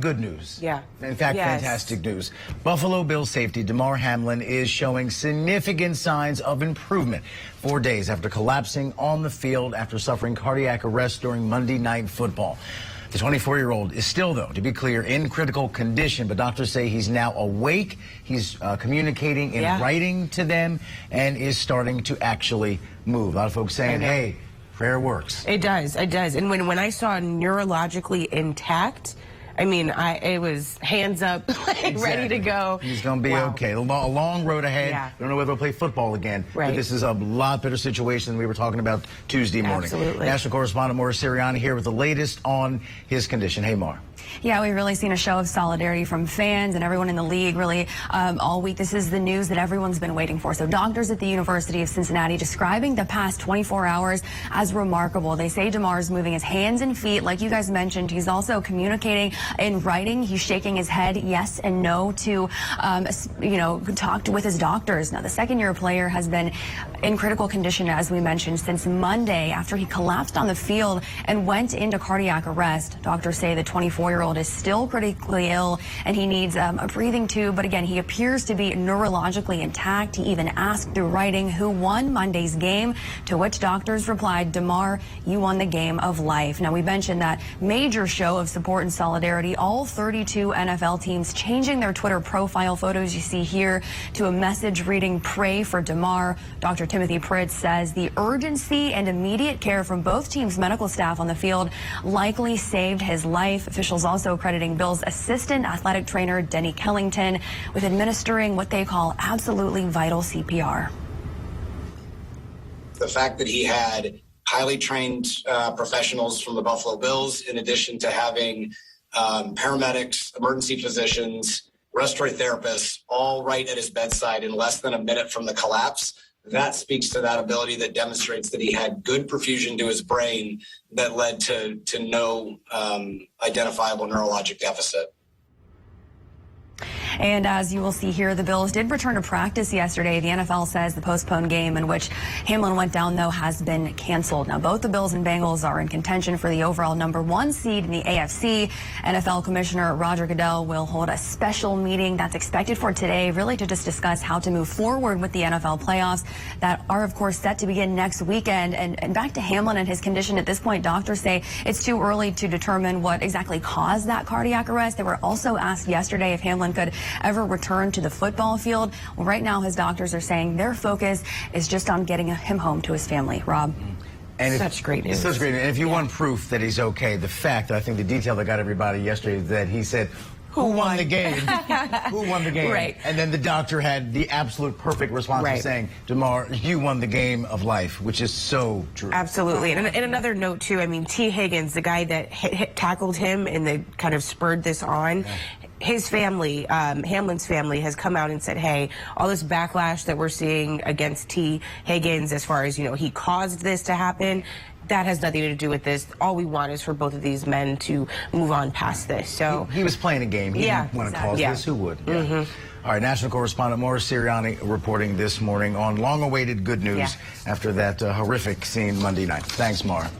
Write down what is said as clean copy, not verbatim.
Good news. Yeah. In fact, fantastic news. Buffalo Bills safety Damar Hamlin is showing significant signs of improvement 4 days after collapsing on the field after suffering cardiac arrest during Monday Night Football. The 24-year-old is still, though, to be clear, in critical condition, but doctors say he's now awake. He's communicating in writing to them and is starting to actually move. A lot of folks saying, hey, prayer works. It does. It does. And when I saw neurologically intact, I mean, it was hands up, ready to go. He's going to be okay. A long road ahead. Yeah. Don't know whether he'll play football again. Right. But this is a lot better situation than we were talking about Tuesday morning. Absolutely. National correspondent Maura Sirianni here with the latest on his condition. Hey, Mar. Yeah, we've really seen a show of solidarity from fans and everyone in the league really all week. This is the news that everyone's been waiting for. So doctors at the University of Cincinnati describing the past 24 hours as remarkable. They say Damar is moving his hands and feet. Like you guys mentioned, he's also communicating in writing. He's shaking his head yes and no to, talk with his doctors. Now, the second-year player has been in critical condition, as we mentioned, since Monday after he collapsed on the field and went into cardiac arrest. Doctors say the 24-year-old is still critically ill and he needs a breathing tube. But again, he appears to be neurologically intact. He even asked through writing who won Monday's game, to which doctors replied, Damar, you won the game of life. Now, we mentioned that major show of support and solidarity. All 32 NFL teams changing their Twitter profile photos you see here to a message reading, pray for Damar. Dr. Timothy Pritz says the urgency and immediate care from both teams' medical staff on the field likely saved his life. Officials also crediting Bills' assistant athletic trainer, Denny Kellington, with administering what they call absolutely vital CPR. The fact that he had highly trained professionals from the Buffalo Bills, in addition to having paramedics, emergency physicians, respiratory therapists, all right at his bedside in less than a minute from the collapse, that speaks to that ability that demonstrates that he had good perfusion to his brain that led to no identifiable neurologic deficit. And as you will see here, the Bills did return to practice yesterday. The NFL says the postponed game in which Hamlin went down, though, has been canceled. Now, both the Bills and Bengals are in contention for the overall #1 seed in the AFC. NFL Commissioner Roger Goodell will hold a special meeting that's expected for today, really to just discuss how to move forward with the NFL playoffs that are, of course, set to begin next weekend. And back to Hamlin and his condition at this point, doctors say it's too early to determine what exactly caused that cardiac arrest. They were also asked yesterday if Hamlin could ever return to the football field. Well, right now, his doctors are saying their focus is just on getting him home to his family. Rob. And such great news. Such great news. And if you want proof that he's okay, the fact that I think the detail that got everybody yesterday is that he said, who won the game? Who won the game? Right. And then the doctor had the absolute perfect response of saying, Damar, you won the game of life, which is so true. Absolutely. And another note, too, I mean, T. Higgins, the guy that tackled him and that kind of spurred this on, his family, Hamlin's family, has come out and said, hey, all this backlash that we're seeing against T. Higgins as far as, he caused this to happen, that has nothing to do with this. All we want is for both of these men to move on past this. So he was playing a game. He didn't want to cause this. Who would? All right, national correspondent Maura Sirianni reporting this morning on long-awaited good news after that horrific scene Monday night. Thanks, Maura.